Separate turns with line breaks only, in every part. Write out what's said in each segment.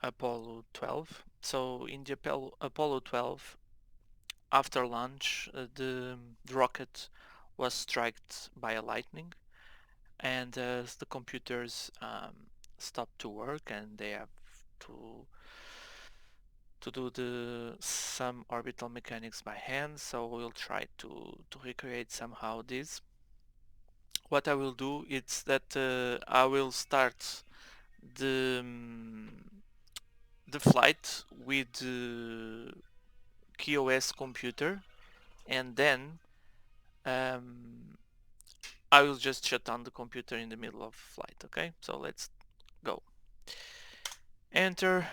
Apollo 12. So in the Apollo 12, after launch, the rocket was struck by a lightning, and the computers stopped to work, and they have to do the some orbital mechanics by hand. So we'll try to recreate somehow this. What I will do is that I will start the the flight with the QoS computer, and then um, I will just shut down the computer in the middle of flight. Okay, so let's go. Enter.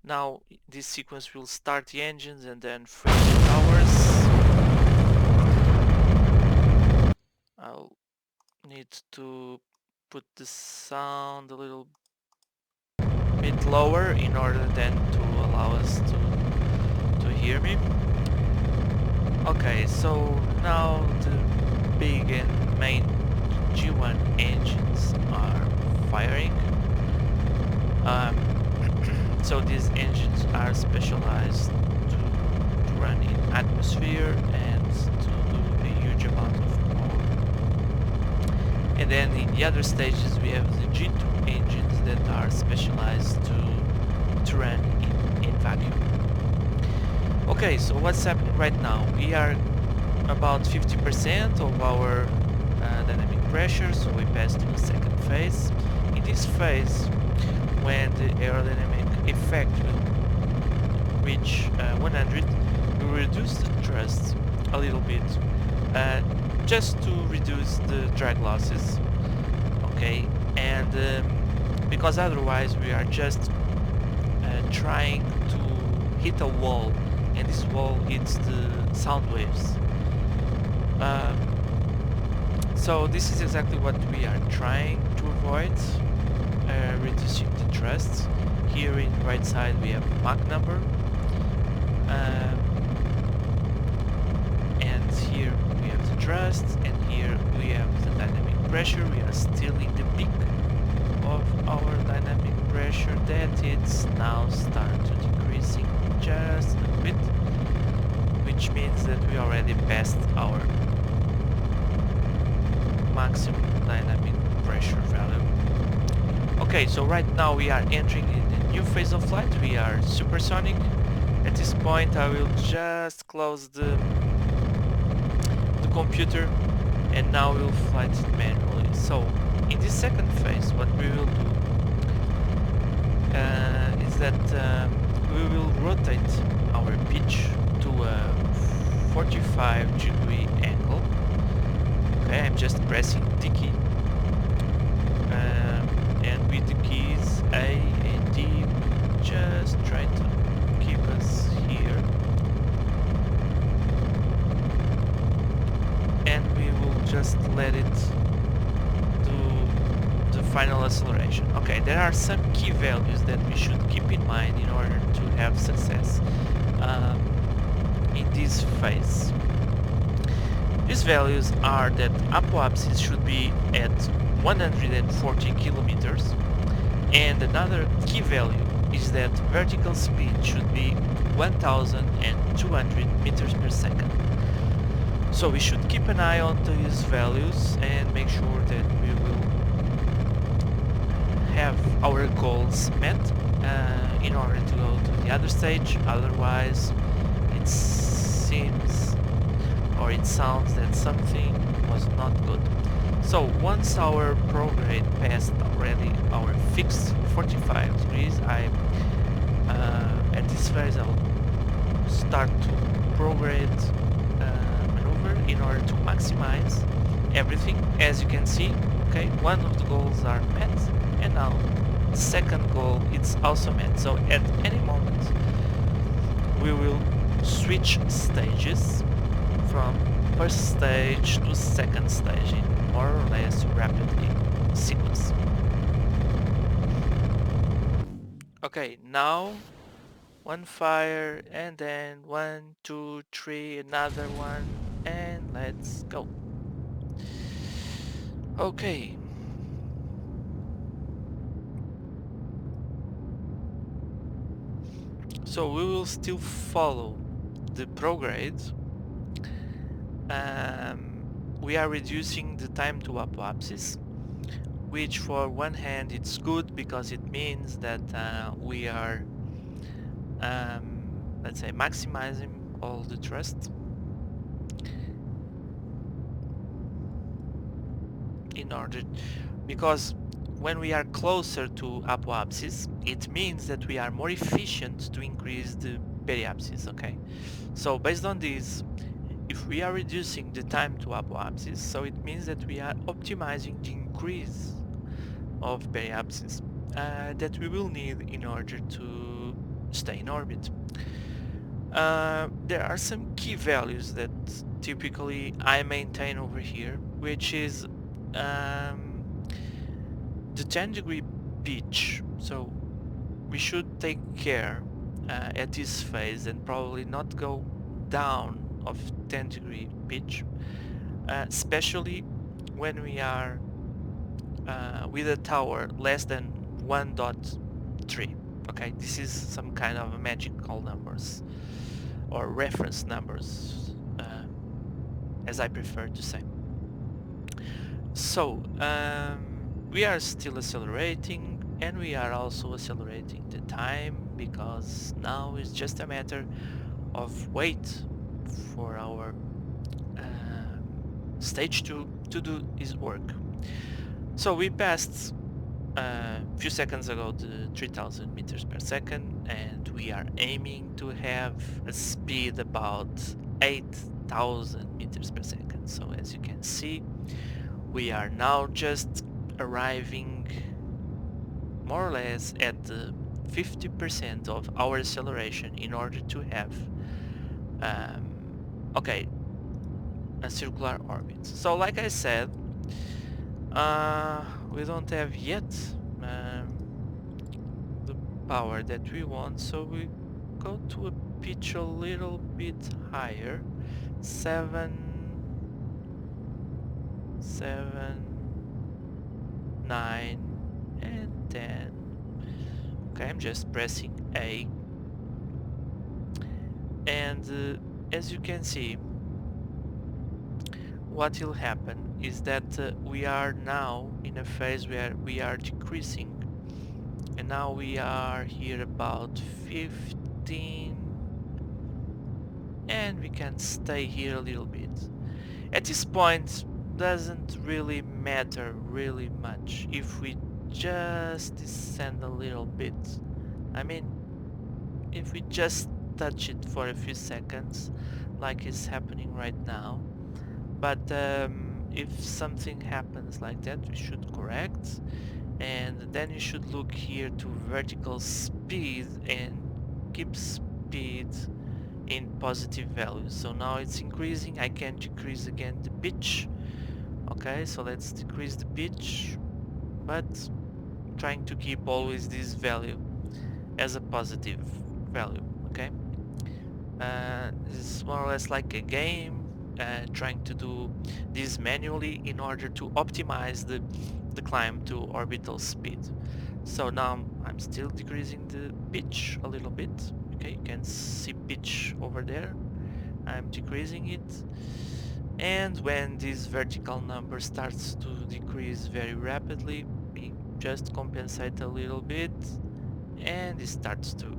Now this sequence will start the engines and then free the towers. I'll need to put the sound a little bit lower in order then to allow us to hear me. Okay, so now the big and main G1 engines are firing. So these engines are specialized to run in atmosphere and to do a huge amount of power. And then in the other stages we have the G2 engines that are specialized to run in vacuum. Okay, so what's happening right now? We are about 50% of our dynamic pressure, so we pass to the second phase. In this phase, when the aerodynamic effect will reach 100, we will reduce the thrust a little bit, just to reduce the drag losses, okay? And because otherwise we are just trying to hit a wall, and this wall hits the sound waves. So this is exactly what we are trying to avoid, reducing the thrust. Here in the right side we have Mach number, and here we have the thrust, and here we have the dynamic pressure. We are still in the peak of our dynamic pressure, that it's now start to decreasing just a little bit, which means that we already passed our maximum dynamic pressure value. Okay, so right now we are entering in the new phase of flight. We are supersonic. At this point I will just close the computer, and now we'll flight it manually. So in this second phase what we will do is that we will rotate our pitch to a 45-degree angle. Okay, I'm just pressing the key, and with the keys A and D we'll just try to keep us here, and we will just let it do the final acceleration. Okay, there are some key values that we should keep in mind in order to have success in this phase. These values are that apoapsis should be at 140 kilometers, and another key value is that vertical speed should be 1200 meters per second. So we should keep an eye on these values and make sure that we will have our goals met in order to go to the other stage. Otherwise it seems, or it sounds, that something was not good. So once our prograde passed already our fixed 45 degrees, at this phase I'll start to prograde maneuver in order to maximize everything. As you can see, okay, one of the goals are met, and now the second goal is also met. So at any moment we will switch stages from first stage to second stage in more or less rapidly sequence. Okay, now one fire, and then 1, 2, 3, another one, and let's go. Okay. So we will still follow the prograde. We are reducing the time to apoapsis, which for one hand it's good because it means that we are, let's say, maximizing all the thrust in order, because when we are closer to apoapsis, it means that we are more efficient to increase the periapsis, okay? So based on this, if we are reducing the time to apoapsis, so it means that we are optimizing the increase of periapsis that we will need in order to stay in orbit. There are some key values that typically I maintain over here, which is the 10-degree pitch. So we should take care at this phase and probably not go down of 10-degree pitch, especially when we are with a tower less than 1.3. Okay, this is some kind of magical numbers or reference numbers, as I prefer to say. So we are still accelerating, and we are also accelerating the time because now it's just a matter of wait for our stage 2 to do its work. So we passed a few seconds ago the 3000 meters per second, and we are aiming to have a speed about 8000 meters per second. So as you can see, we are now just arriving more or less at the 50% of our acceleration in order to have um, okay, a circular orbit. So like I said, we don't have yet the power that we want, so we go to a pitch a little bit higher, 7, 9 and 10. Okay, I'm just pressing A, and as you can see, what will happen is that we are now in a phase where we are decreasing, and now we are here about 15, and we can stay here a little bit. At this point, doesn't really matter really much if we just descend a little bit. I mean, if we just touch it for a few seconds, like is happening right now. But if something happens like that, we should correct, and then you should look here to vertical speed and keep speed in positive values. So now it's increasing. I can decrease again the pitch. Okay, so let's decrease the pitch, but trying to keep always this value as a positive value. Okay, this is more or less like a game, trying to do this manually in order to optimize the climb to orbital speed. So now I'm still decreasing the pitch a little bit. Okay, you can see pitch over there. I'm decreasing it, and when this vertical number starts to decrease very rapidly, we just compensate a little bit, and it starts to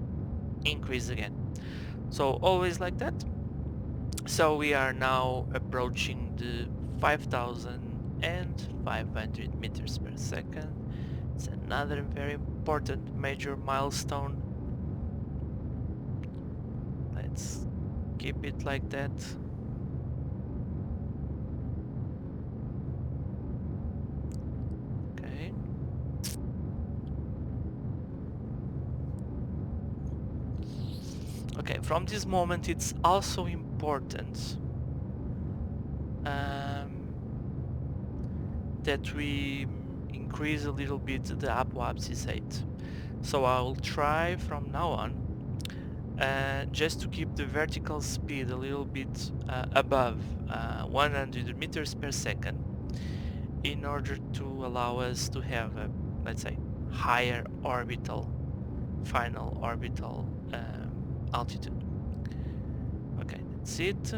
increase again. So always like that. So we are now approaching the 5500 meters per second. It's another very important major milestone. Let's keep it like that. Okay. Okay, from this moment it's also important that we increase a little bit the apoapsis rate. So I'll try from now on just to keep the vertical speed a little bit above 100 meters per second in order to allow us to have a, let's say, higher orbital, final orbital altitude. Okay, that's it.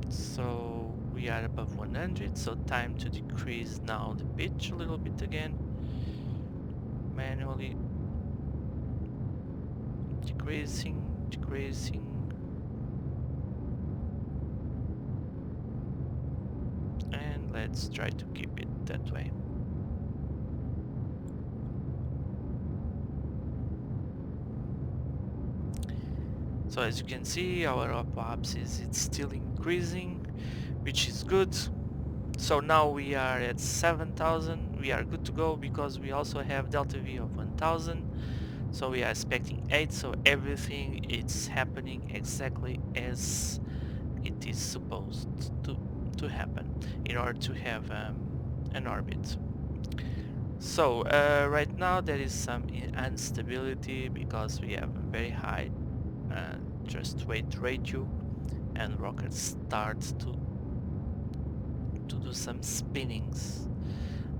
So we are above 100, so time to decrease now the pitch a little bit again. Manually decreasing. And let's try to keep it that way. So as you can see, our apoapsis is still increasing, which is good. So now we are at 7,000. We are good to go because we also have delta V of 1,000. So we are expecting 8. So everything is happening exactly as it is supposed to happen in order to have an orbit. So right now there is some instability because we have a very high uh, thrust weight ratio, and rockets start to do some spinnings.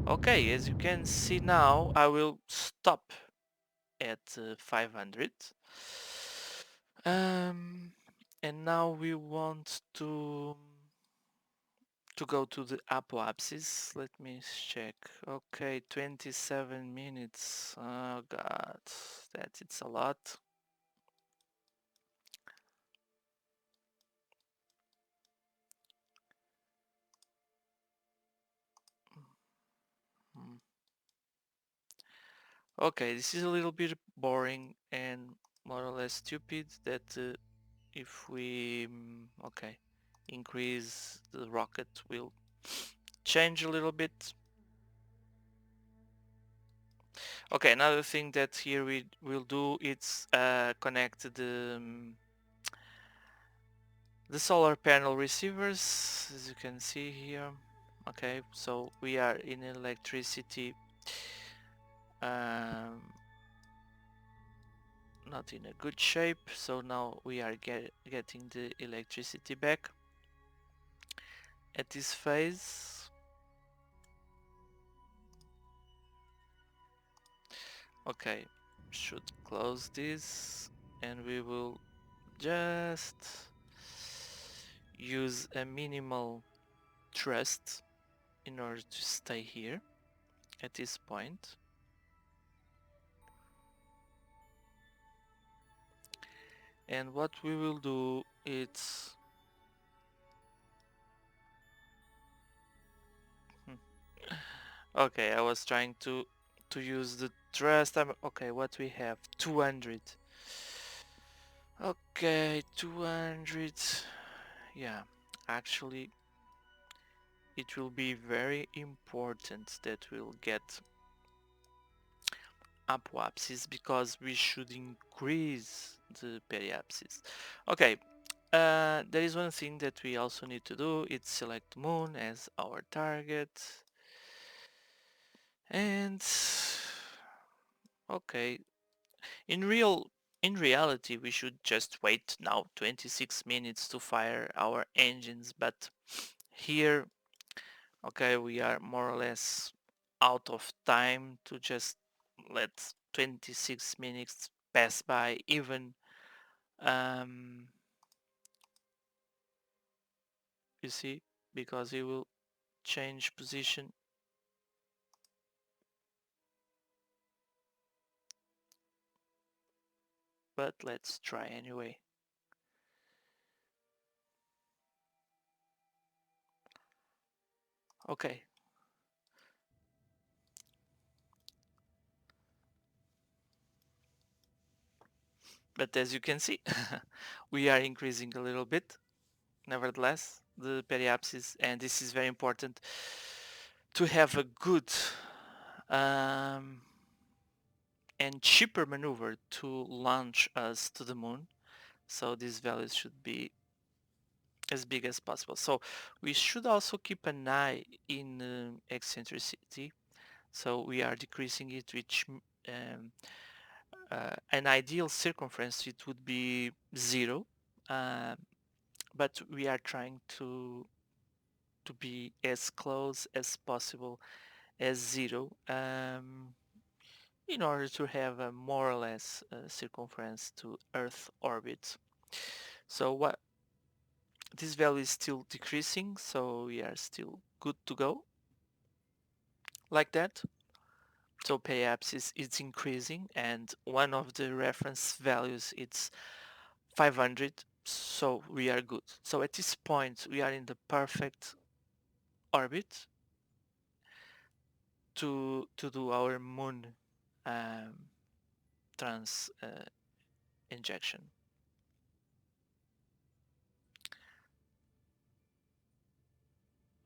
Okay, as you can see now, I will stop at 500. Um, and now we want to go to the apoapsis. Let me check. Okay, 27 minutes. Oh god, it's a lot. Hmm. Okay, this is a little bit boring and more or less stupid that if we okay, increase the rocket will change a little bit. Okay, another thing that here we will do is connect the solar panel receivers, as you can see here. Okay, so we are in electricity, um, not in a good shape, so now we are getting the electricity back at this phase. Okay, should close this, and we will just use a minimal thrust in order to stay here at this point. And what we will do is okay, I was trying to use the thrust. Okay, what we have 200. Okay, 200. Yeah, actually it will be very important that we'll get apoapsis because we should increase the periapsis. Okay, there is one thing that we also need to do. It's select moon as our target. And okay, in real in reality we should just wait now 26 minutes to fire our engines, but here okay, we are more or less out of time to just let 26 minutes pass by, even um, you see, because it will change position. But let's try anyway. Okay, but as you can see we are increasing a little bit nevertheless the periapsis, and this is very important to have a good um, and cheaper maneuver to launch us to the moon. So these values should be as big as possible. So we should also keep an eye in eccentricity. So we are decreasing it, which an ideal circumference it would be 0, uh, but we are trying to be as close as possible as 0. in order to have a more or less circumference to Earth orbit. So what this value is still decreasing, so we are still good to go like that. So perhaps it's increasing, and one of the reference values it's 500, so we are good. So at this point we are in the perfect orbit to do our moon um, trans injection.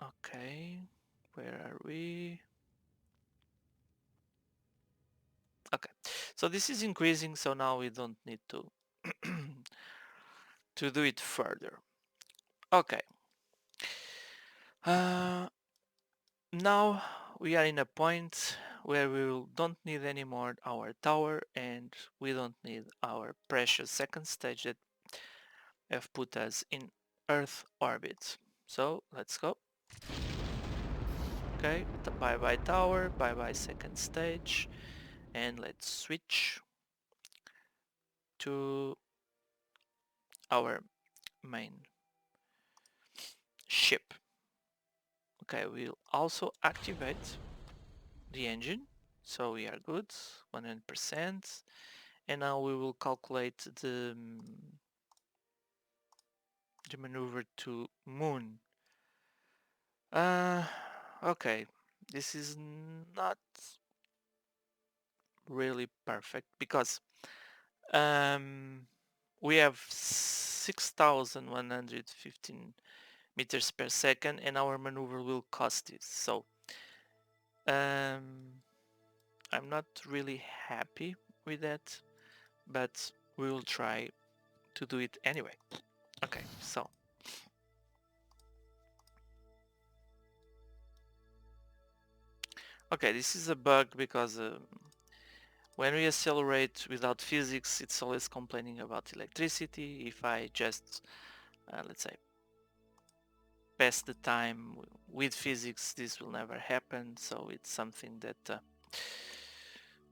Okay, where are we? Okay, so this is increasing, so now we don't need to to do it further. Okay, uh, now we are in a point where don't need anymore our tower, and we don't need our precious second stage that have put us in Earth orbit. So let's go. Okay, bye bye tower, bye bye second stage, and let's switch to our main ship. Okay, we'll also activate the engine, so we are good, 100%. And now we will calculate the maneuver to moon. Uh, okay, this is not really perfect because um, we have 6,115 meters per second, and our maneuver will cost this. So um, I'm not really happy with that, but we will try to do it anyway. Okay, so okay, this is a bug because when we accelerate without physics, it's always complaining about electricity. If I just, let's say, pass the time with physics, this will never happen. So it's something that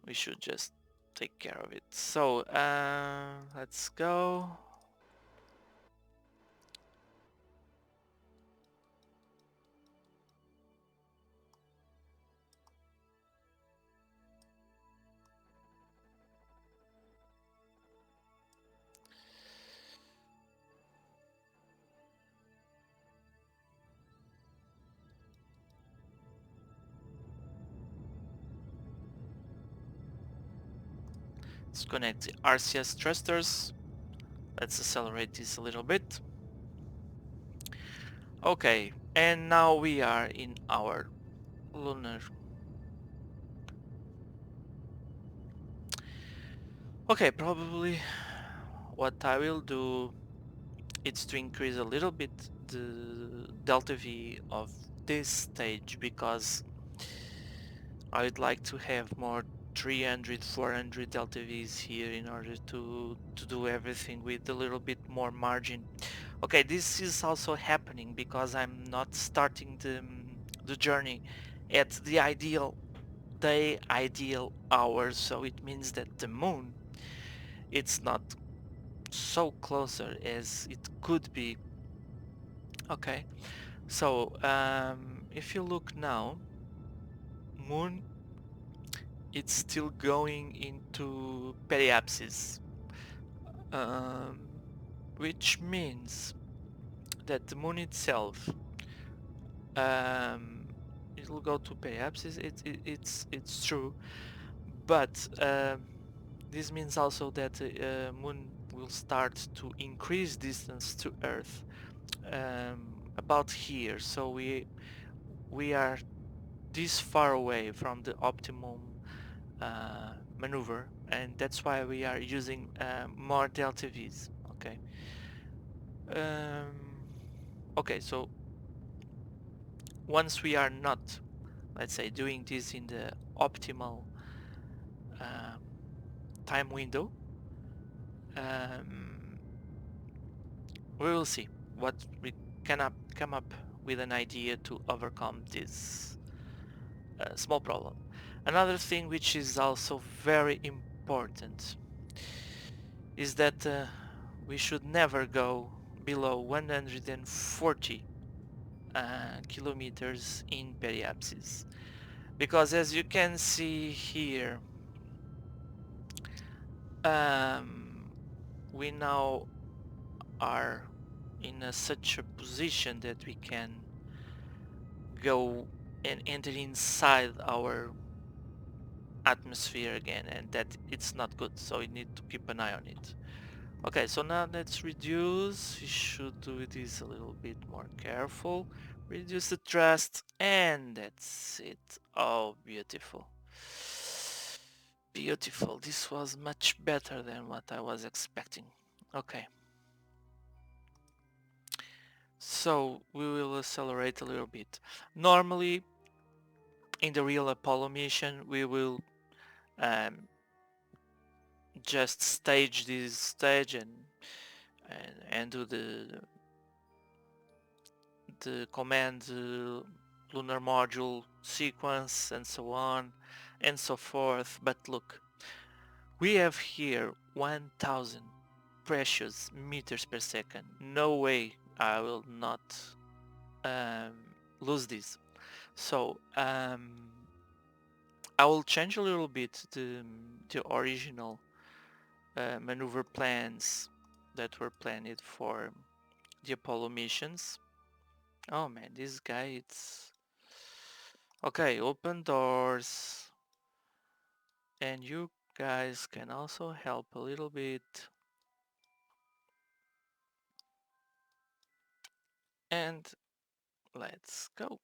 we should just take care of it. So let's go. Let's connect the RCS thrusters. Let's accelerate this a little bit. Okay, and now we are in our lunar. Okay, probably what I will do is to increase a little bit the delta V of this stage because I would like to have more 300, 400 delta Vs here in order to do everything with a little bit more margin. Okay, this is also happening because I'm not starting the journey at the ideal day, ideal hour, so it means that the moon, it's not so closer as it could be. Okay, so if you look now, moon, it's still going into periapsis, um, which means that the moon itself, um, it'll go to periapsis. It's true, but this means also that the moon will start to increase distance to Earth, about here. So we are this far away from the optimum maneuver, and that's why we are using more delta V's. Okay. Um, okay, so once we are not, let's say, doing this in the optimal um, time window, um, we will see what we can come up with an idea to overcome this small problem. Another thing which is also very important is that we should never go below 140 kilometers in periapsis, because as you can see here, um, we now are in such a position that we can go and enter inside our atmosphere again, and that it's not good, so we need to keep an eye on it. Okay, so now let's reduce. We should do this a little bit more careful. Reduce the thrust, and that's it. Oh, beautiful. Beautiful. This was much better than what I was expecting. Okay. So we will accelerate a little bit. Normally, in the real Apollo mission, we will um, just stage this stage and do the command lunar module sequence and so on and so forth. But look, we have here 1000 precious meters per second. No way I will not um, lose this. So I will change a little bit the original maneuver plans that were planned for the Apollo missions. Oh man, this guy, it's... Okay, open doors. And you guys can also help a little bit. And let's go.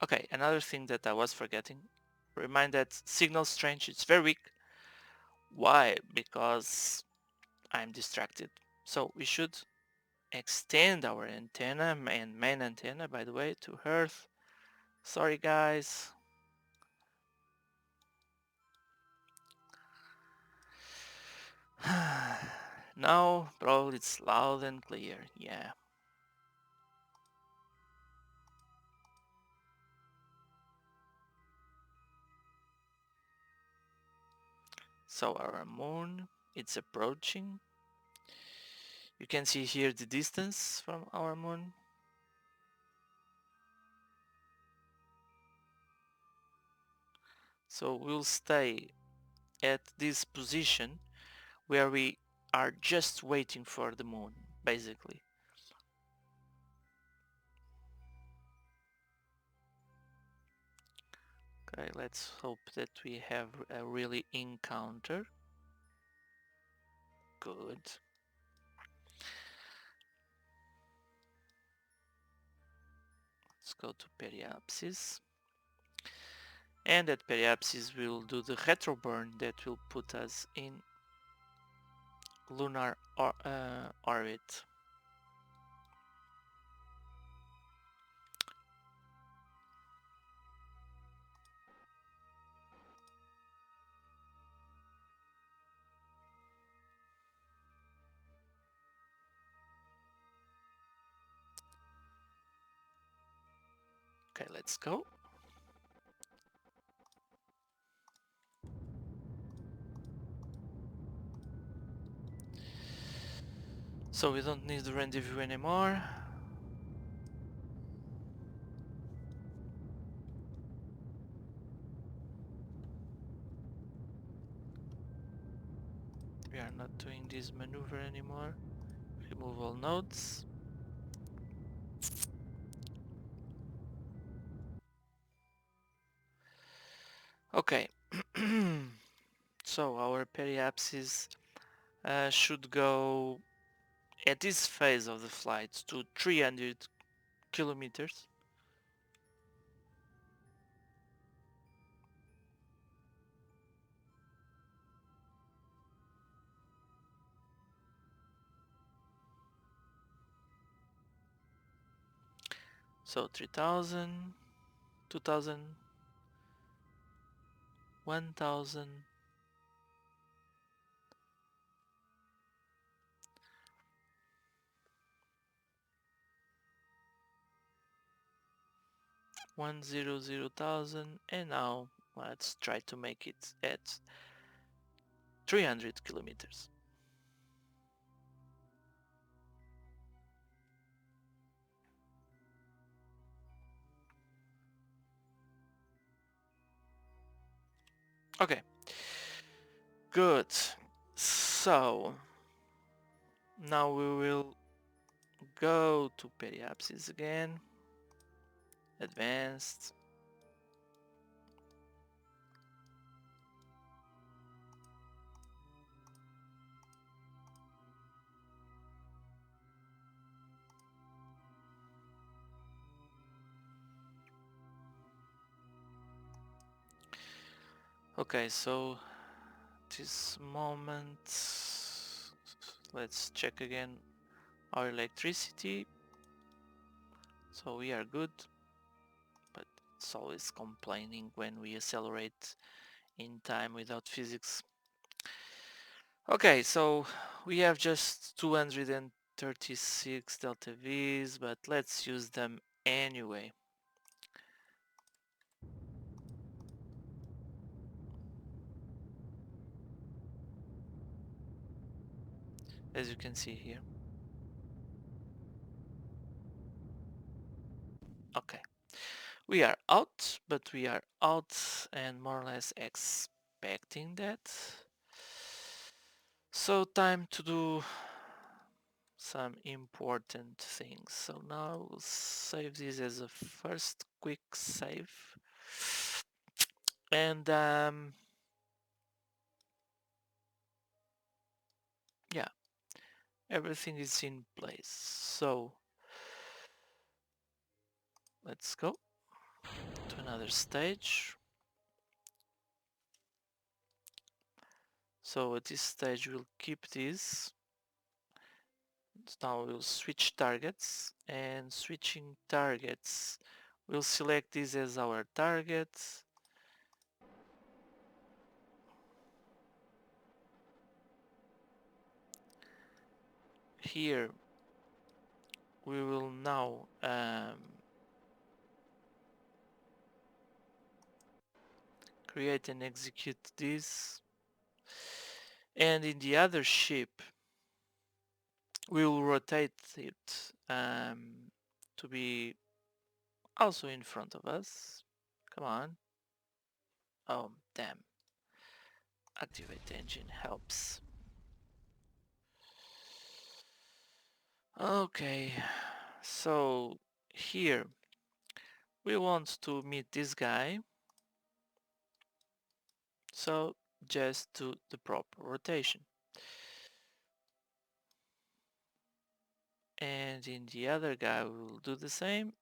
Okay, another thing that I was forgetting. Remind that signal strength is very weak. Why? Because I'm distracted. So we should extend our antenna, and main antenna, by the way, to Earth. Sorry guys. Now probably it's loud and clear. Yeah. So our moon, it's approaching. You can see here the distance from our moon. So we'll stay at this position where we are just waiting for the moon, basically. Okay, let's hope that we have a really encounter. Good. Let's go to periapsis. And at periapsis we'll do the retroburn that will put us in lunar orbit. Okay, let's go. So we don't need the rendezvous anymore. We are not doing this maneuver anymore. Remove all nodes. Okay. So our periapsis should go at this phase of the flight to 300 kilometers. So 3000, 2000, 1000, 100,000, and now let's try to make it at 300 kilometers. Okay, good. So now we will go to periapsis again, advanced. Okay, so this moment, let's check again our electricity. So we are good, but it's always complaining when we accelerate in time without physics. Okay, so we have just 236 delta V's, but let's use them anyway. As you can see here. Okay, we are out, but we are out and more or less expecting that. So time to do some important things. So now we'll save this as a first quick save. And yeah, everything is in place. So let's go to another stage. So at this stage we'll keep this. Now we'll switch targets, and switching targets, we'll select this as our target. Here we will now create and execute this, and in the other ship we will rotate it to be also in front of us. Come on. Oh damn. Activate engine helps. Okay, so here we want to meet this guy, so just do the proper rotation. And in the other guy we will do the same.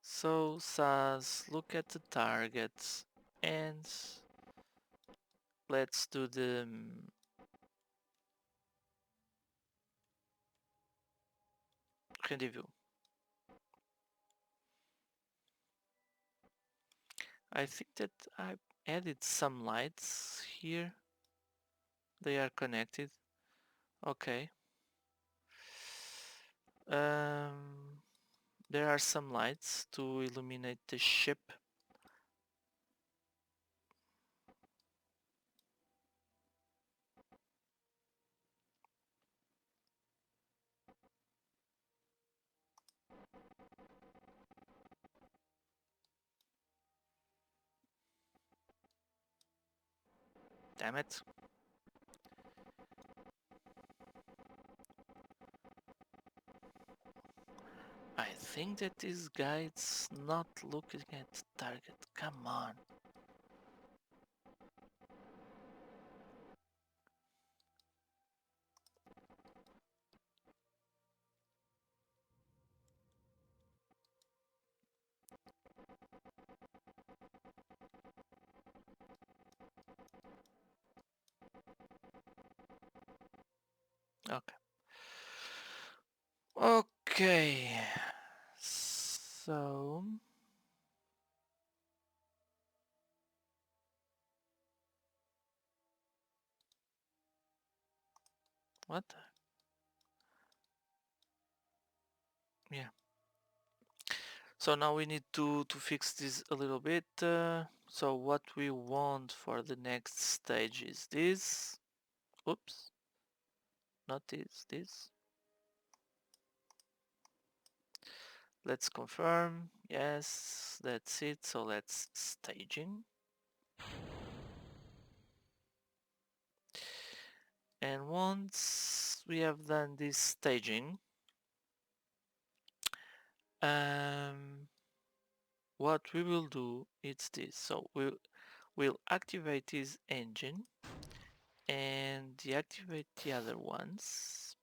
So SAS, look at the targets and let's do the rendezvous. I think that I added some lights here. They are connected. Okay. There are some lights to illuminate the ship. Damn it. I think that this guy's not looking at the target. Come on. Okay. Okay. So... What? Yeah. So now we need to fix this a little bit. So what we want for the next stage is this. Oops, not this. Let's confirm. Yes, that's it. So let's staging. And once we have done this staging, what we will do is this. So we'll activate this engine and deactivate the other ones.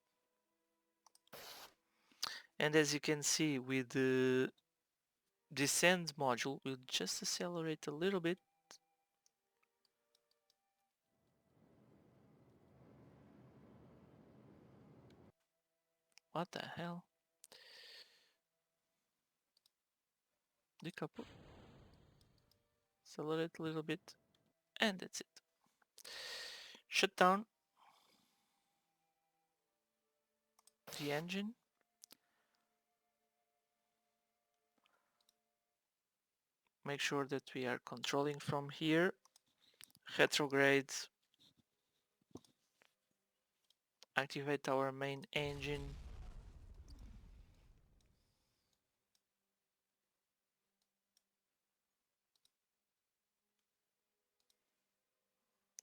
And as you can see with the descend module, we'll just accelerate a little bit. What the hell? Decouple. Accelerate a little bit. And that's it. Shut down the engine. Make sure that we are controlling from here. Retrograde. Activate our main engine.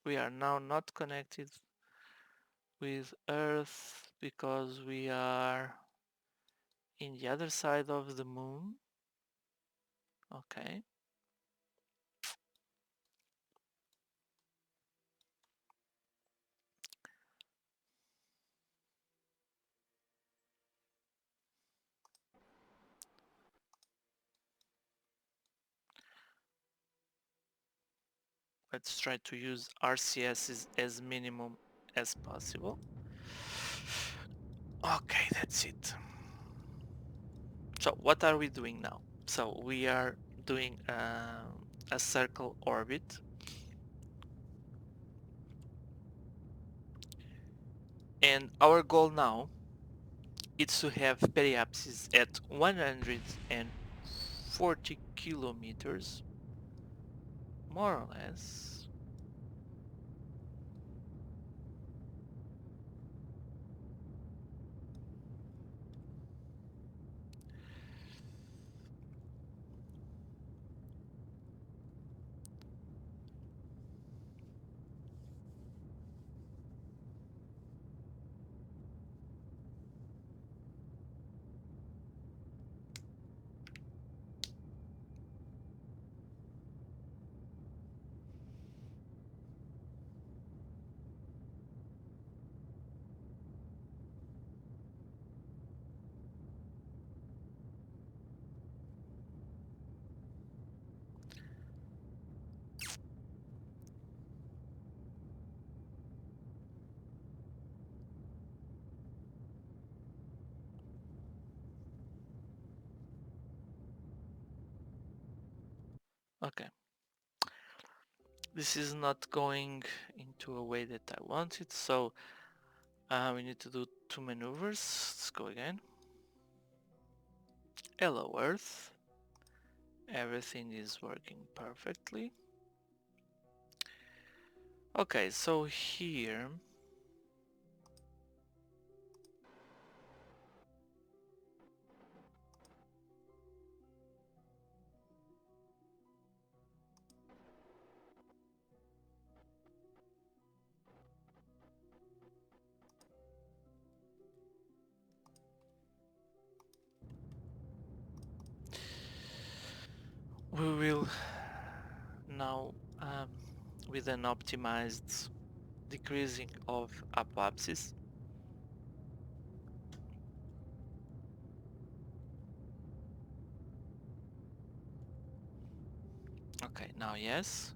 We are now not connected with Earth because we are in the other side of the moon. Okay. Let's try to use RCS as minimum as possible. Okay, that's it. So what are we doing now? So we are doing a circle orbit. And our goal now is to have periapsis at 140 kilometers, more or less. Okay. This is not going into a way that I want it, so we need to do two maneuvers. Let's go again. Hello Earth. Everything is working perfectly. Okay, so here we will now with an optimized decreasing of apoapsis. Okay, now yes.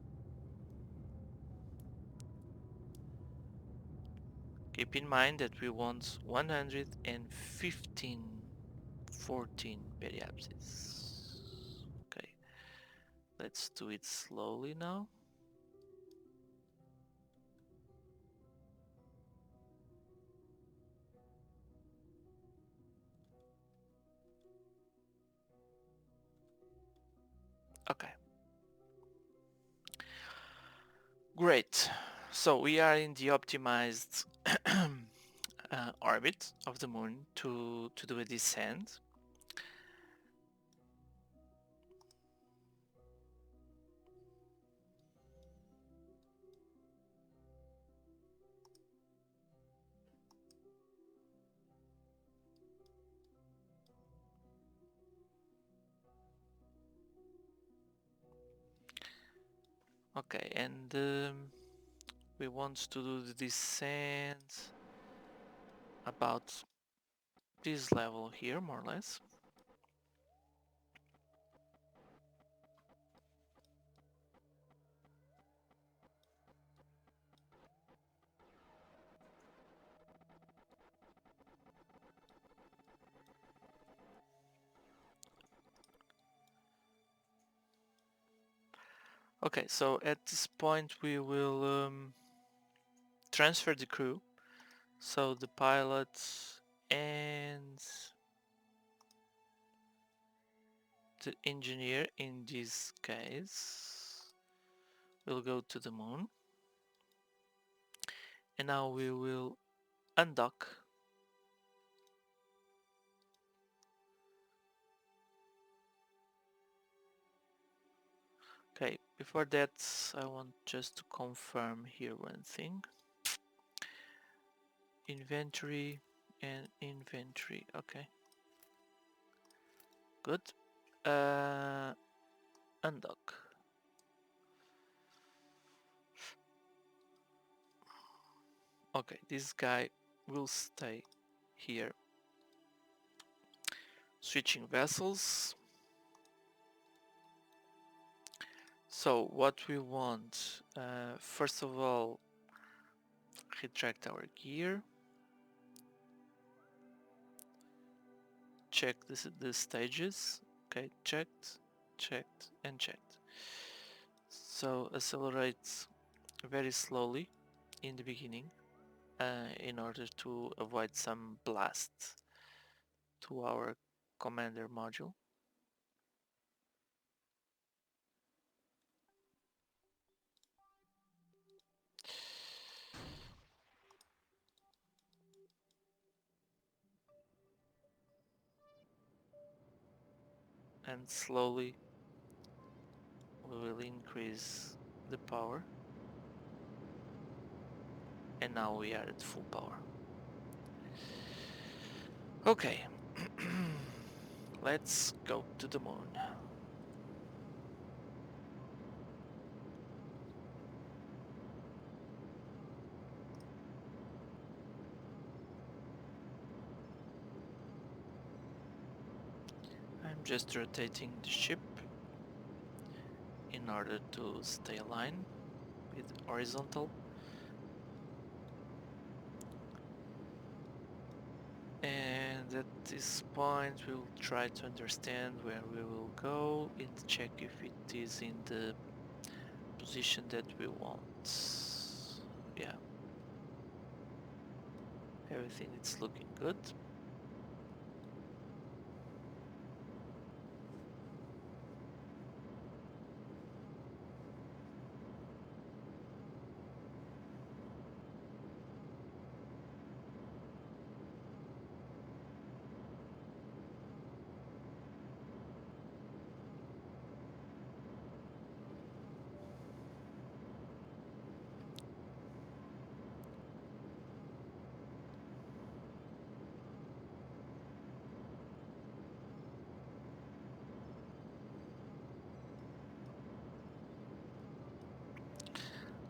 Keep in mind that we want 114 periapsis. Okay, let's do it slowly now. Okay, great. So we are in the optimized orbit of the moon to do a descent. Okay, and we want to do the descent about this level here, more or less. Okay, so at this point we will transfer the crew. So the pilot and the engineer in this case will go to the moon. And now we will undock. Okay, before that I want just to confirm here one thing. Inventory and inventory, okay. Good. Undock. Okay, this guy will stay here. Switching vessels. So what we want, first of all, retract our gear. Check the stages. Okay, checked, checked, and checked. So accelerate very slowly in the beginning in order to avoid some blast to our commander module. And slowly we will increase the power, and now we are at full power. Okay, let's go to the moon. I'm just rotating the ship in order to stay aligned with horizontal. And at this point we'll try to understand where we will go and check if it is in the position that we want. Yeah, everything is looking good.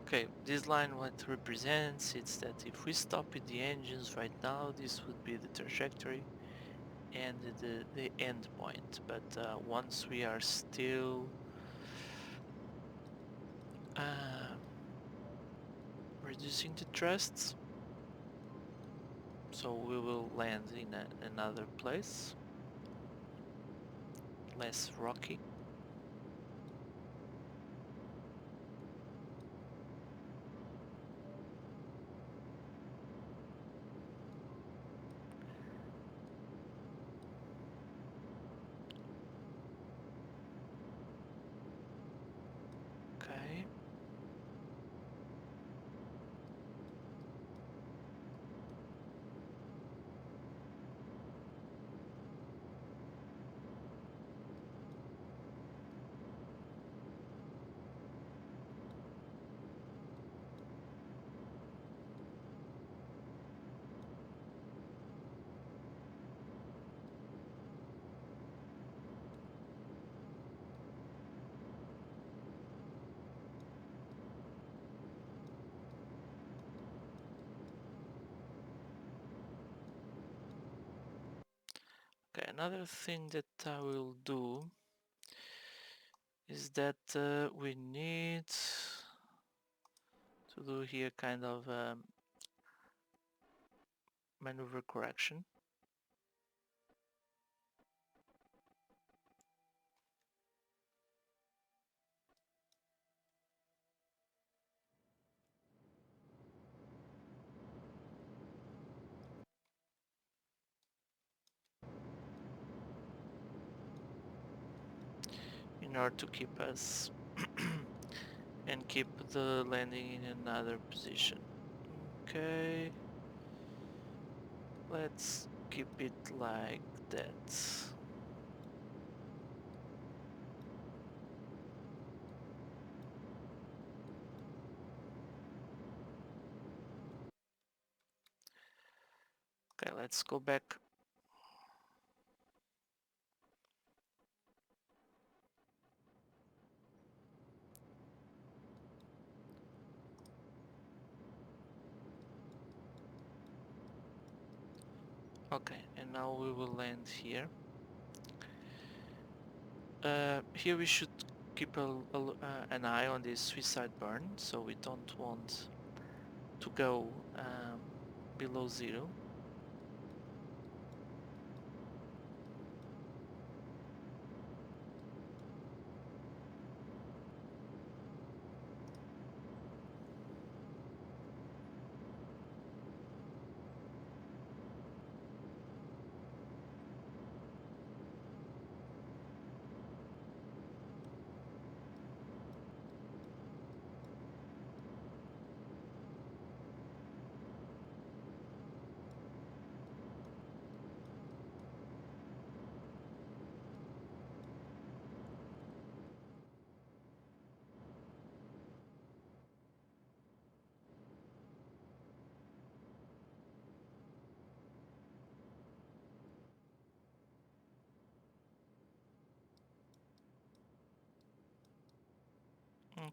Okay, this line what represents it's that if we stop with the engines right now, this would be the trajectory and the end point. But once we are still um, reducing the thrusts, so we will land in another place, less rocky. Okay, another thing that I will do is that we need to do here kind of maneuver correction. In order to keep us and keep the landing in another position. Okay, let's keep it like that. Okay, let's go back. Okay, and now we will land here. Here we should keep an eye on this suicide burn, so we don't want to go below 0.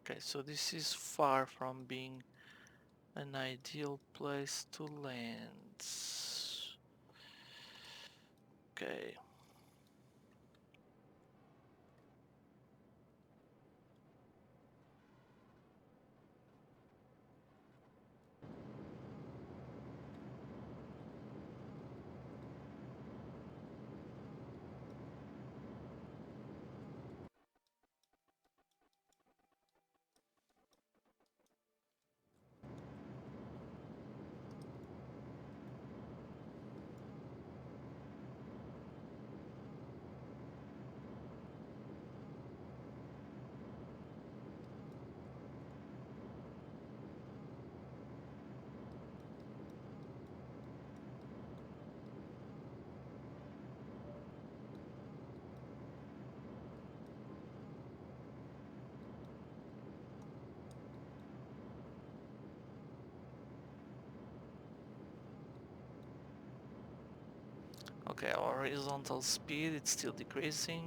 Okay, so this is far from being an ideal place to land. Okay. Okay, our horizontal speed, it's still decreasing.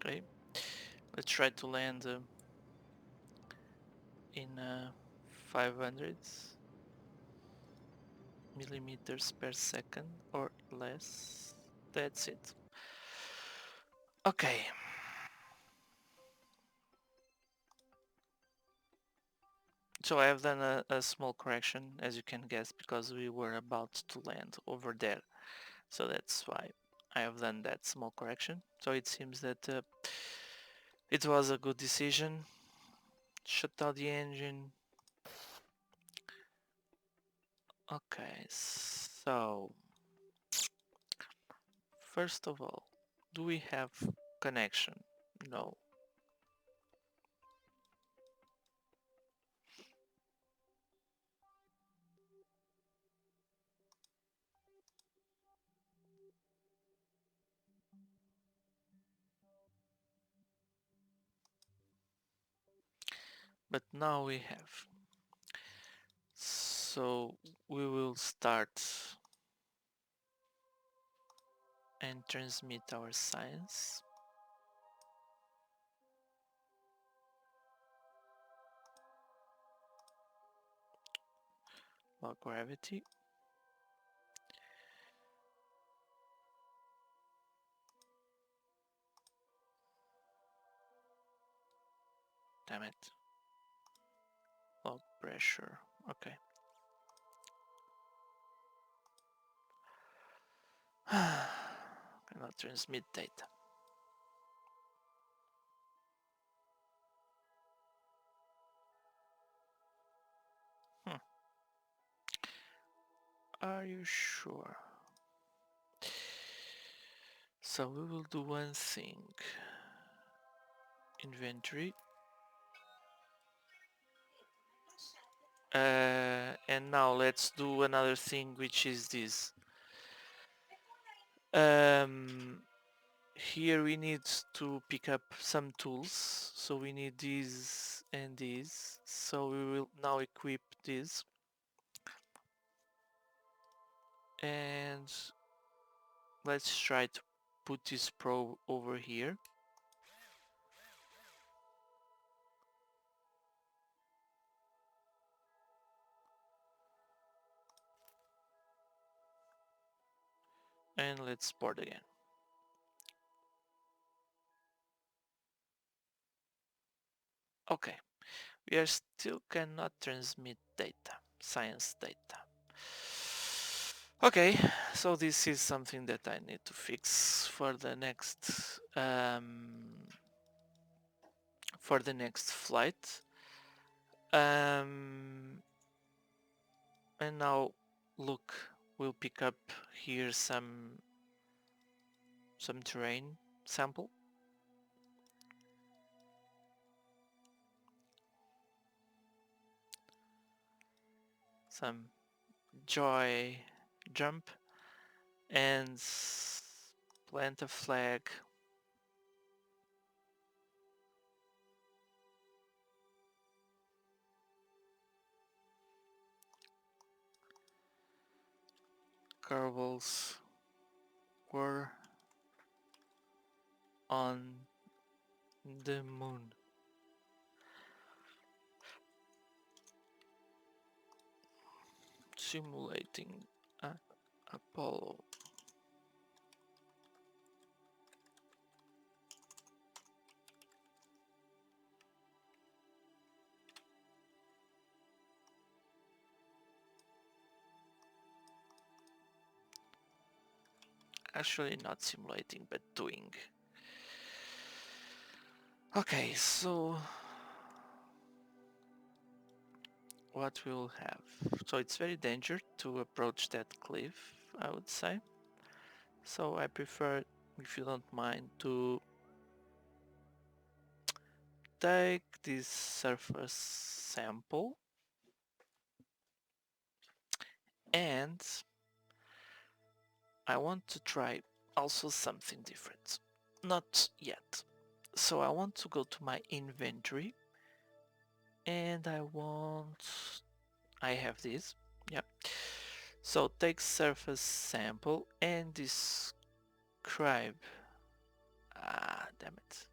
Okay, let's try to land in 500 millimeters per second or less. That's it. Okay. So I have done a small correction, as you can guess, because we were about to land over there. So that's why I have done that small correction. So it seems that it was a good decision. Shut down the engine. Okay, so first of all, do we have connection? No. But now we have. So we will start and transmit our science. Log gravity. Damn it. Log pressure. Okay. Cannot transmit data. Hmm. Are you sure? So we will do one thing. Inventory. And now let's do another thing, which is this. Here we need to pick up some tools. So we need these and these. So we will now equip this. And let's try to put this probe over here. And let's board again. Okay, we are still cannot transmit data, science data. Okay, so this is something that I need to fix for the next flight. And now look, we'll pick up here some terrain sample. Some joy jump and plant a flag. Kerbals were on the moon. Simulating Apollo. Actually not simulating, but doing. Okay, so what we'll have. So it's very dangerous to approach that cliff, I would say. So I prefer, if you don't mind, to take this surface sample and I want to try also something different. Not yet. So I want to go to my inventory and I have this. Yep. So take surface sample and describe. Damn it.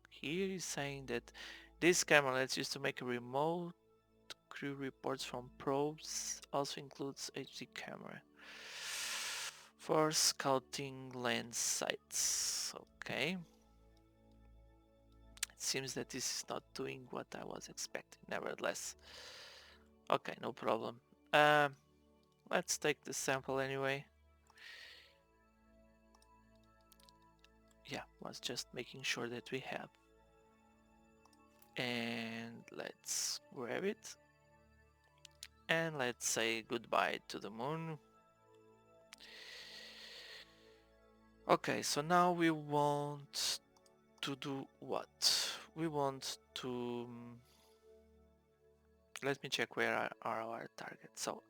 Here is saying that this camera let's use to make a remote crew reports from probes. Also includes HD camera for scouting land sites. Okay. seems that this is not doing what I was expecting, nevertheless. Okay, no problem. Let's take the sample anyway. Yeah, was just making sure that we have. And let's grab it. And let's say goodbye to the moon. Okay, so now we want to do what? We want to... let me check where are our targets. So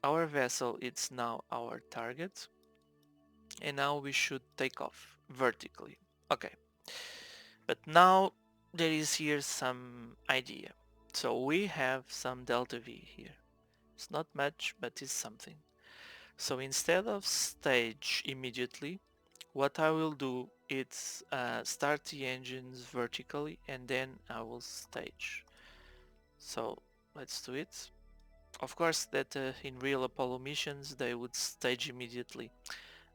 our vessel is now our target, and now we should take off vertically. Okay, but now there is here some idea. So we have some delta V here. It's not much, but it's something. So instead of stage immediately, what I will do is start the engines vertically and then I will stage. So let's do it. Of course that in real Apollo missions they would stage immediately,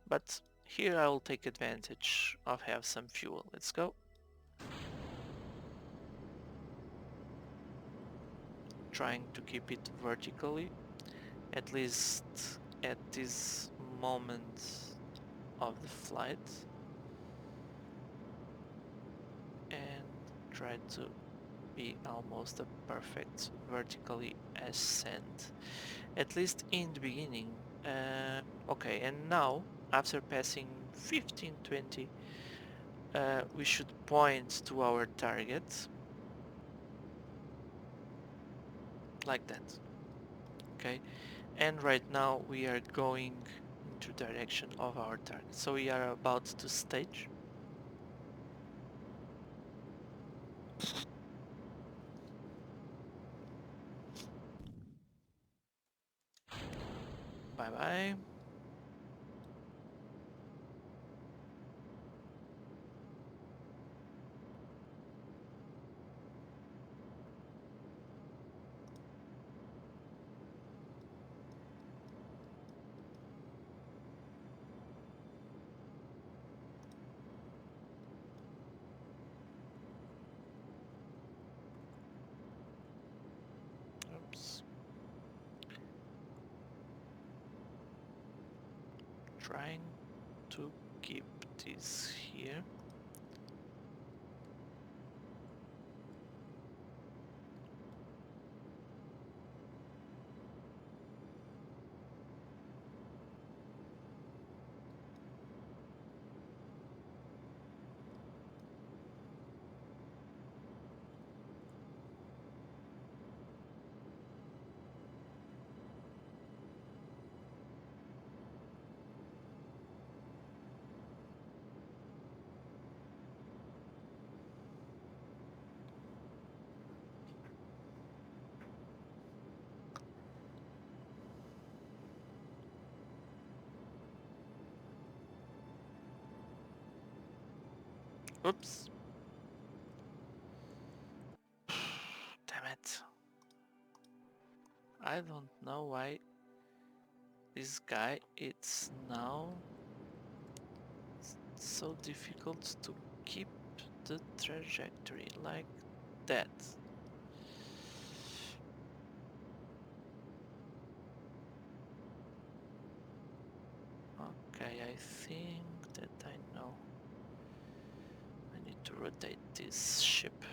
but here I will take advantage of have some fuel. Let's go. Trying to keep it vertically, at least at this moment of the flight, and try to be almost a perfect vertically ascent, at least in the beginning. Okay, and now after passing 1520 we should point to our target like that. Okay, and right now we are going into direction of our target, so we are about to stage. Bye bye. Oops. Trying to keep this here. Oops. Damn it. I don't know why this guy it's now so difficult to keep the trajectory like that. Okay, I think that I know. I need to rotate this ship.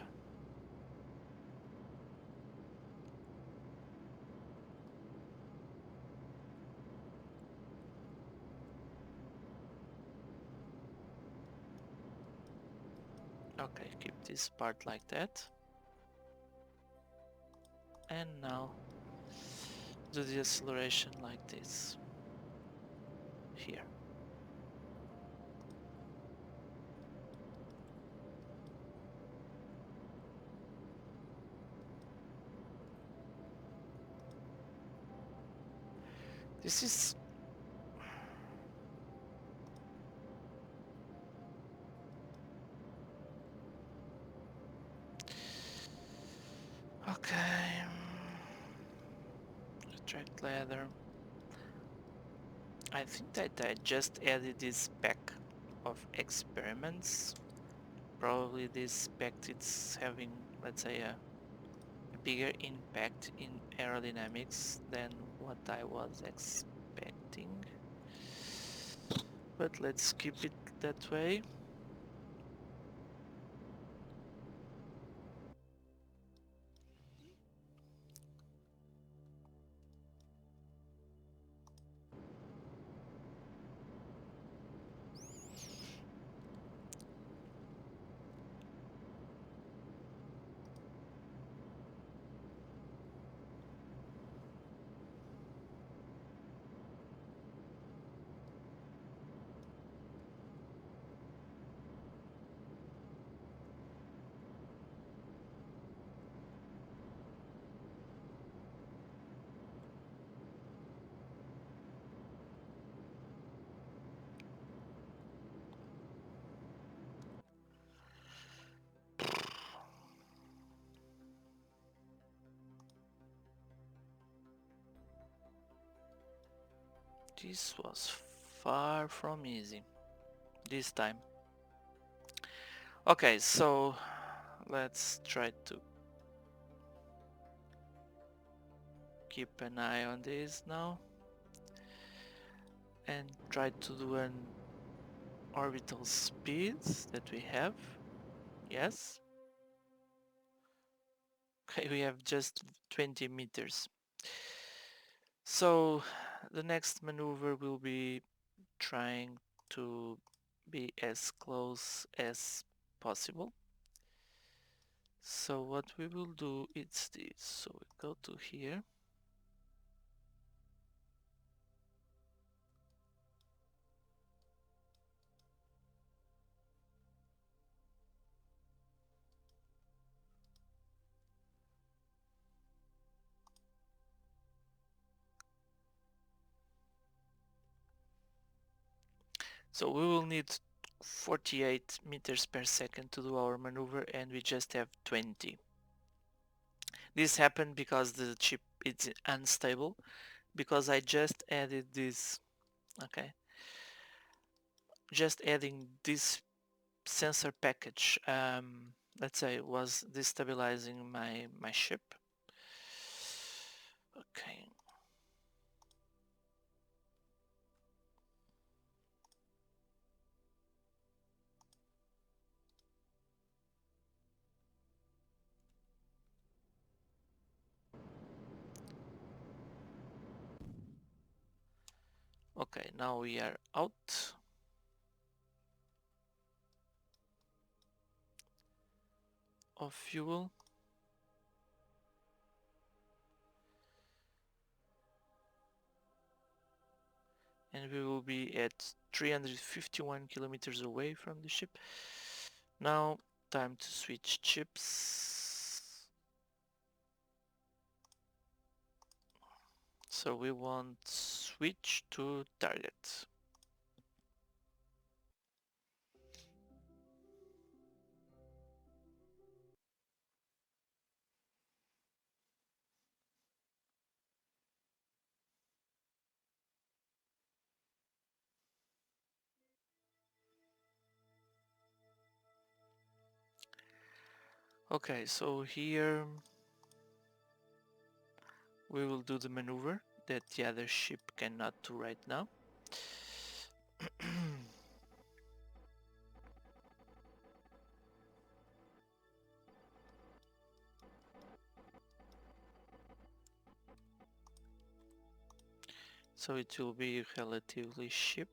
Okay, keep this part like that. And now do the acceleration like this. Here. This is... okay. Retract ladder. I think that I just added this pack of experiments Probably this pact it's having, let's say, a bigger impact in aerodynamics than what I was expecting. But let's keep it that way. This was far from easy this time. Okay, so let's try to keep an eye on this now and try to do an orbital speeds that we have. Yes. Okay, we have just 20 meters. So the next maneuver will be trying to be as close as possible. So what we will do is this. So we go to here. So we will need 48 meters per second to do our maneuver and we just have 20. This happened because the chip is unstable, because I just added this. Okay, just adding this sensor package, let's say, was destabilizing my ship. Okay. Okay, now we are out. Of fuel. And we will be at 351 kilometers away from the ship. Now, time to switch chips. So we want switch to target. Okay, so here we will do the maneuver that the other ship cannot do right now. So it will be relatively cheap.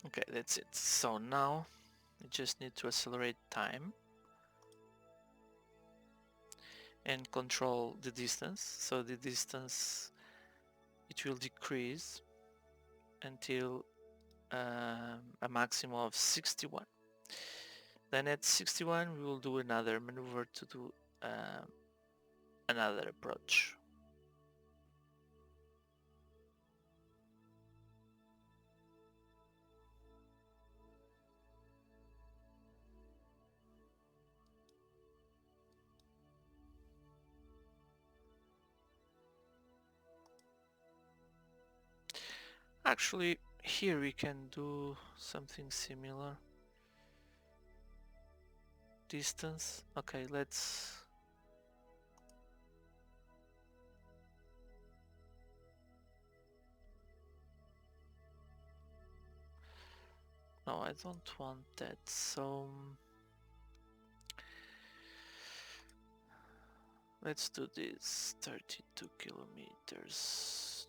Okay, that's it. So now we just need to accelerate time and control the distance. So the distance, it will decrease until a maximum of 61. Then at 61 we will do another maneuver to do another approach. Actually, here we can do something similar. Distance. Okay, let's... No, I don't want that. So let's do this 32 kilometers.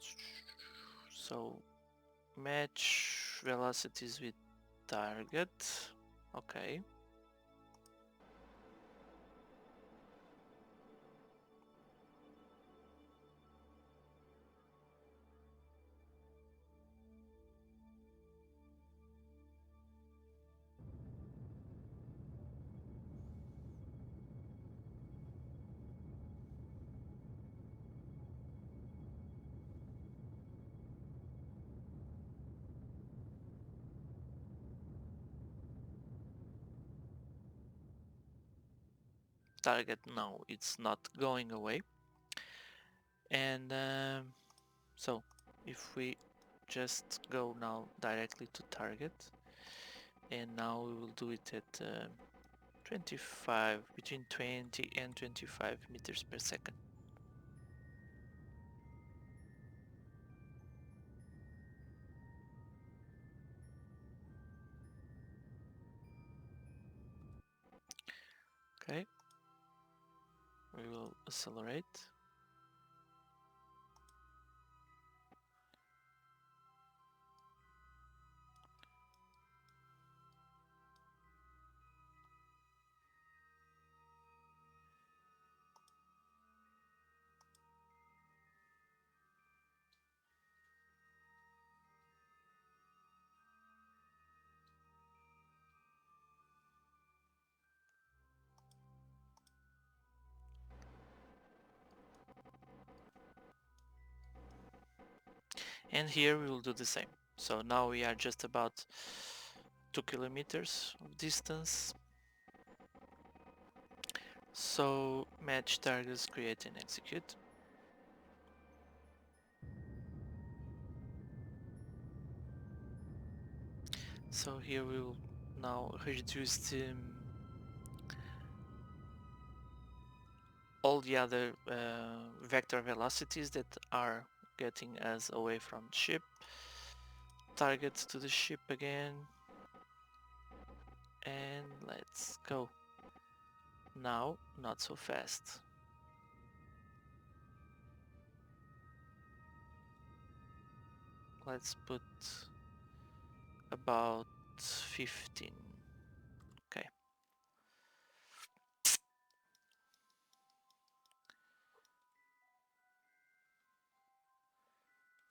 So match velocities with target. Okay. Target, no, it's not going away. And so if we just go now directly to target, and now we will do it at 25, between 20 and 25 meters per second. Okay, we will accelerate. And here we will do the same. So now we are just about 2 kilometers of distance. So match targets, create and execute. So here we will now reduce all the other vector velocities that are getting us away from the ship. Target to the ship again. And let's go. Now, not so fast. Let's put about 15. Okay.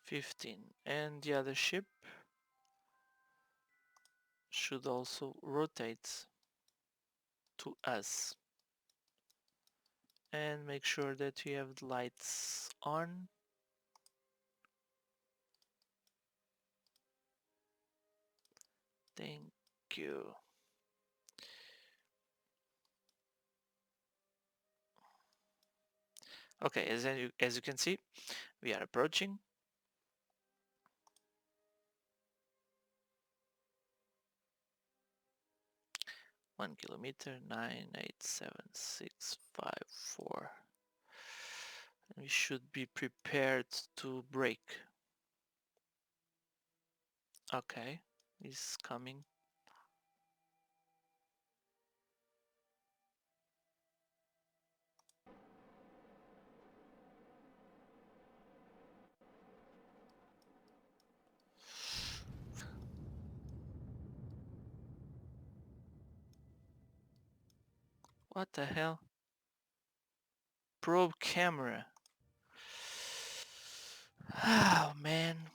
15. And the other ship should also rotate to us. And make sure that you have the lights on. Thank you. Okay, as you can see, we are approaching. One kilometer, 987,654. We should be prepared to brake. Okay, he's coming. What the hell? Probe camera. Oh man.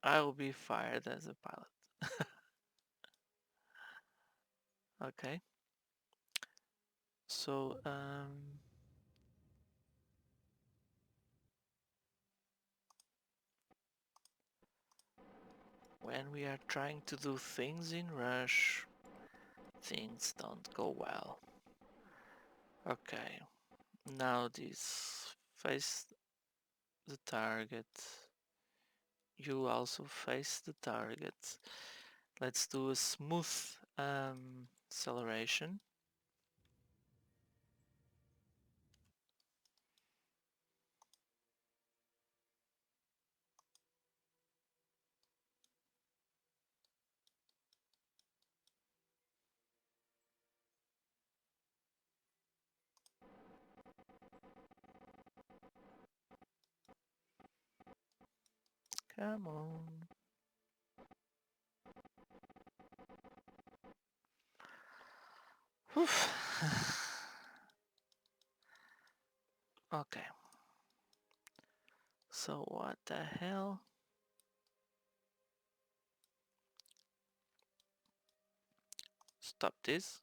I will be fired as a pilot. Okay. So, when we are trying to do things in rush, things don't go well. Okay. Now this face the target. You also face the target. Let's do a smooth acceleration. Come on. Okay. So what the hell? Stop this.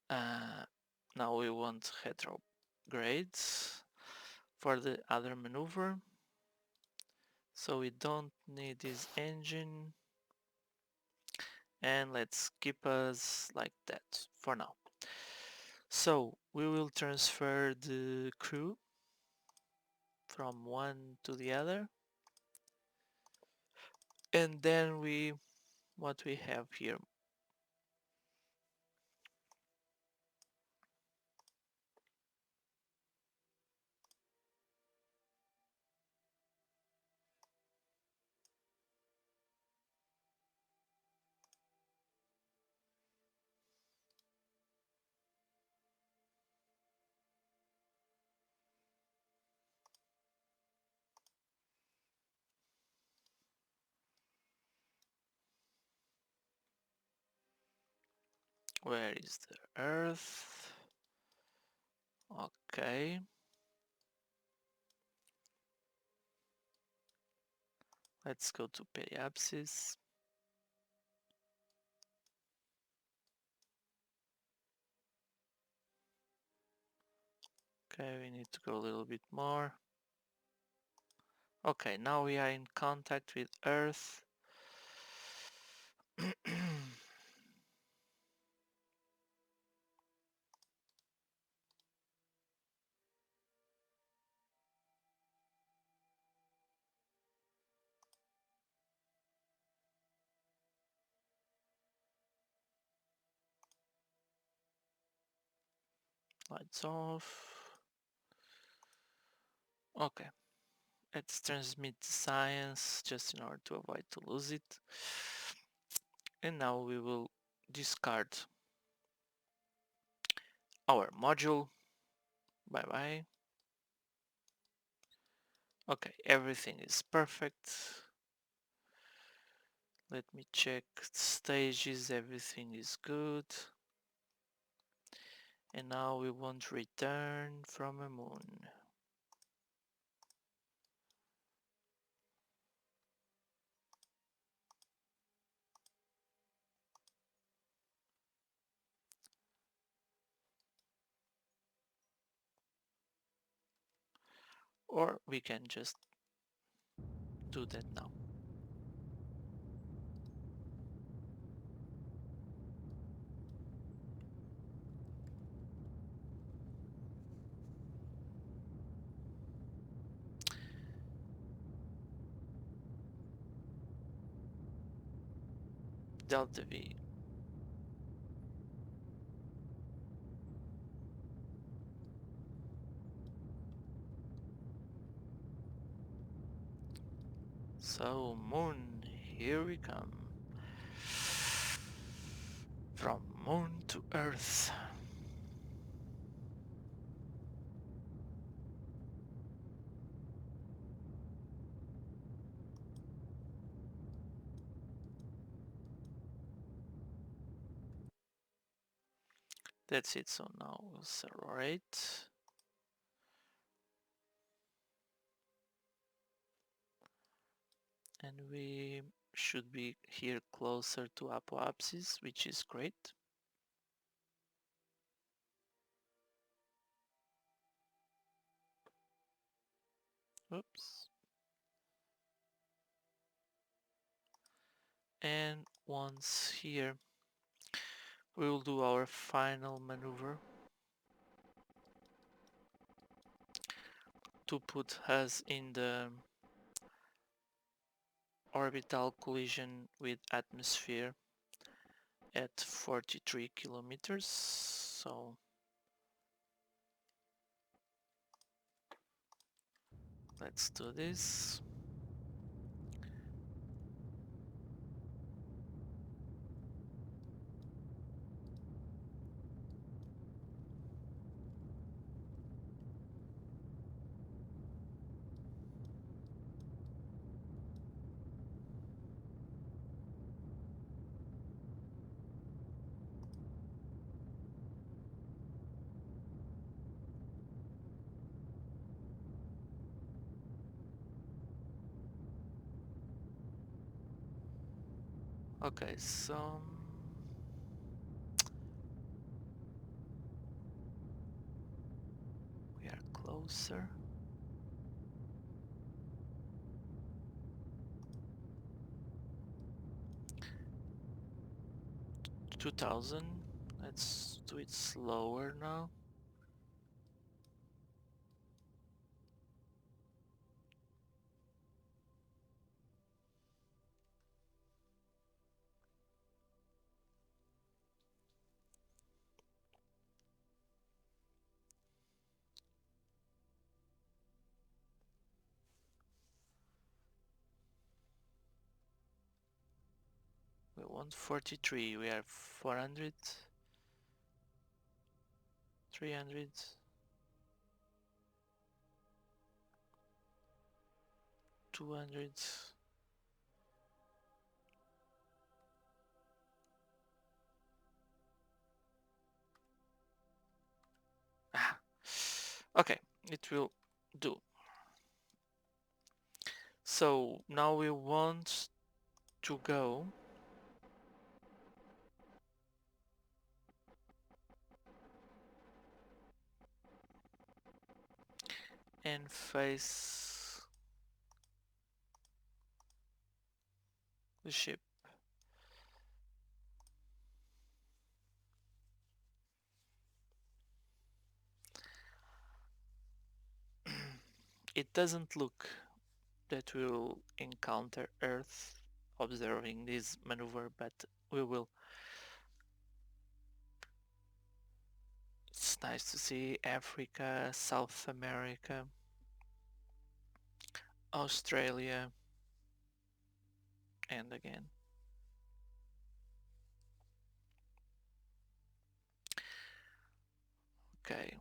Now we want retrogrades for the other maneuver. So we don't need this engine. And let's keep us like that for now. So we will transfer the crew from one to the other. And then what we have here. Where is the Earth? Okay. Let's go to periapsis. Okay, we need to go a little bit more. Okay, now we are in contact with Earth. Lights off. Okay, let's transmit the science just in order to avoid to lose it. And now we will discard our module. Bye bye. Okay, everything is perfect. Let me check stages, everything is good. And now we want return from a moon. Or we can just do that now. Delta V. So moon, here we come. From moon to earth. That's it, so now we'll accelerate. and we should be here closer to apoapsis, which is great. Oops. And once here, we will do our final maneuver to put us in the orbital collision with atmosphere at 43 kilometers. So let's do this. Okay, so we are closer. 2000. Let's do it slower now. We want 43. We are 400, 300, 200. Ah. Okay, it will do. So now we want to go and face the ship. It doesn't look that we will encounter Earth observing this maneuver, but we will. It's nice to see Africa, South America, Australia, and again. Okay.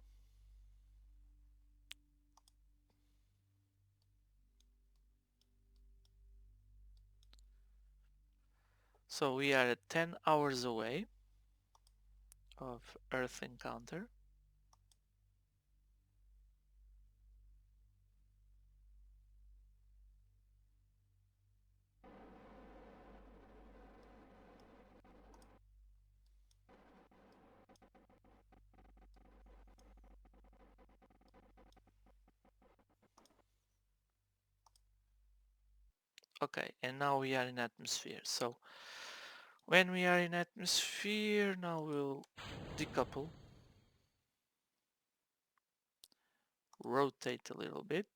So we are at 10 hours away of Earth encounter. Okay, and now we are in atmosphere. So when we are in atmosphere, now we'll decouple, rotate a little bit.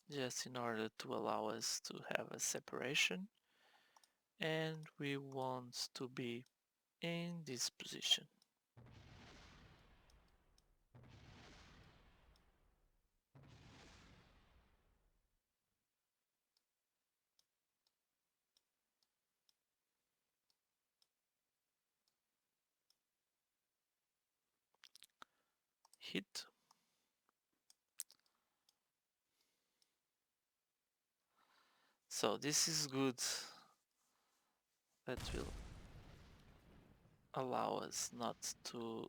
Just in order to allow us to have a separation. And we want to be in this position. Hit. So this is good. That will allow us not to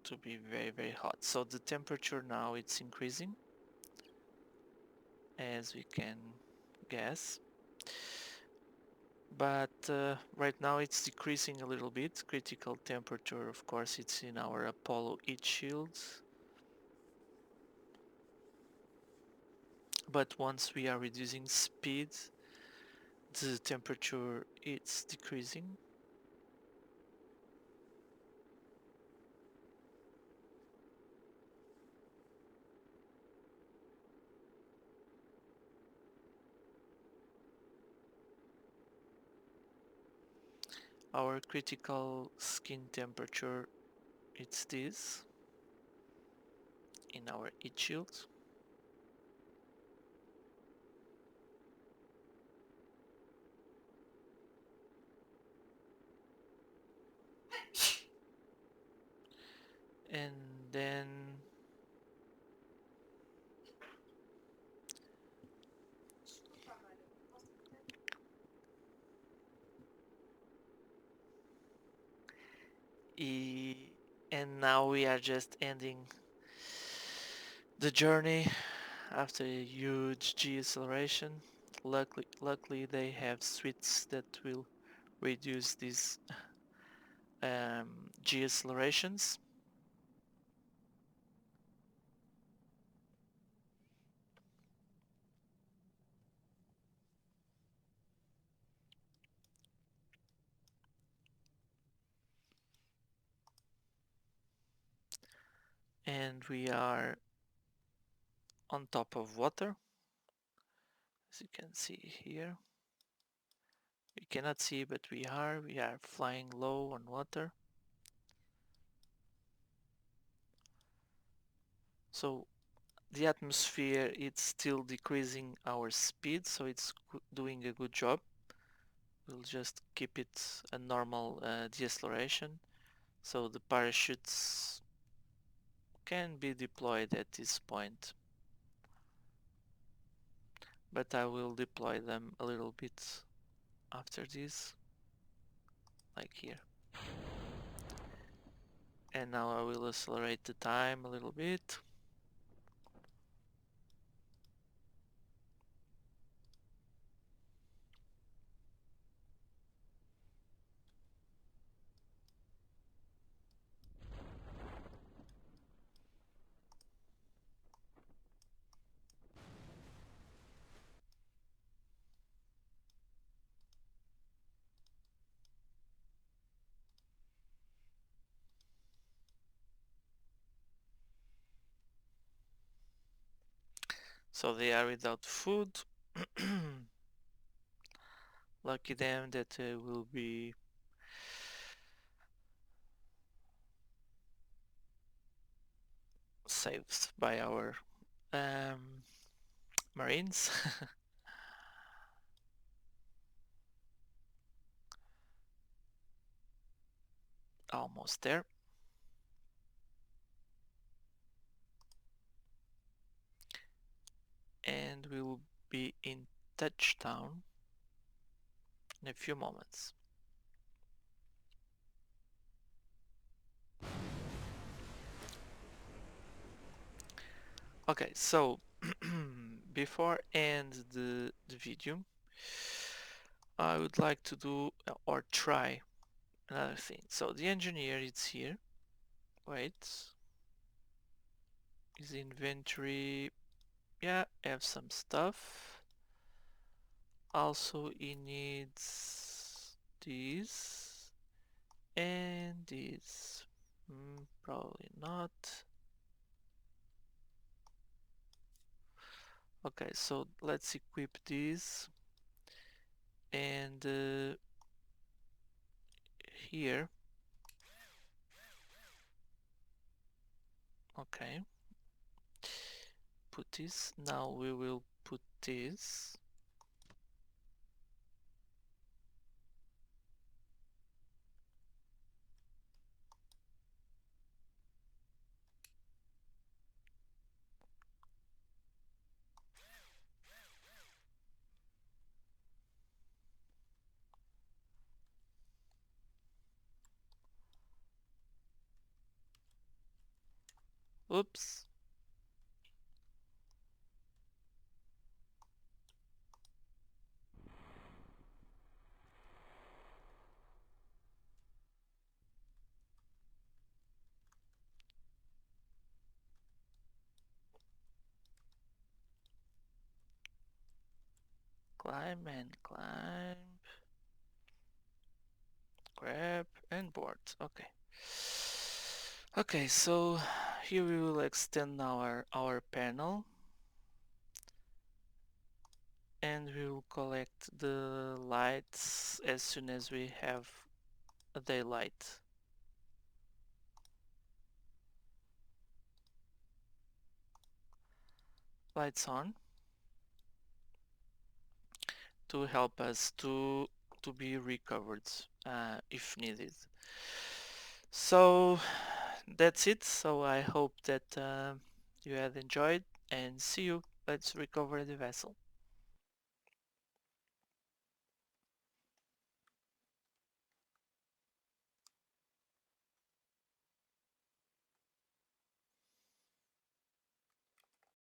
to be very, very hot. So the temperature now it's increasing, as we can guess. But right now it's decreasing a little bit. Critical temperature, of course, it's in our Apollo heat shields. But once we are reducing speed, the temperature it's decreasing. Our critical skin temperature it's this in our heat shield. And then and now we are just ending the journey after a huge G acceleration. Luckily they have suites that will reduce these G accelerations. And we are on top of water, as you can see here. You cannot see, but we are flying low on water. So the atmosphere it's still decreasing our speed, so it's doing a good job. We'll just keep it a normal deceleration, so the parachutes can be deployed at this point. But I will deploy them a little bit after this, like here. And now I will accelerate the time a little bit. So they are without food. Lucky them that will be saved by our um, Marines. Almost there. And we will be in touchdown in a few moments. Okay, so before end the video, I would like to do or try another thing. So the engineer is here. Wait, his inventory. Yeah, have some stuff. Also, he needs this and this. Probably not. Okay, so let's equip this and here. Okay, put this. Now we will put this. Oops. Climb and climb. Grab and board. Okay. Okay, so here we will extend our panel and we will collect the lights as soon as we have a daylight. Lights on to help us to be recovered if needed. So that's it. So I hope that you had enjoyed and see you. Let's recover the vessel.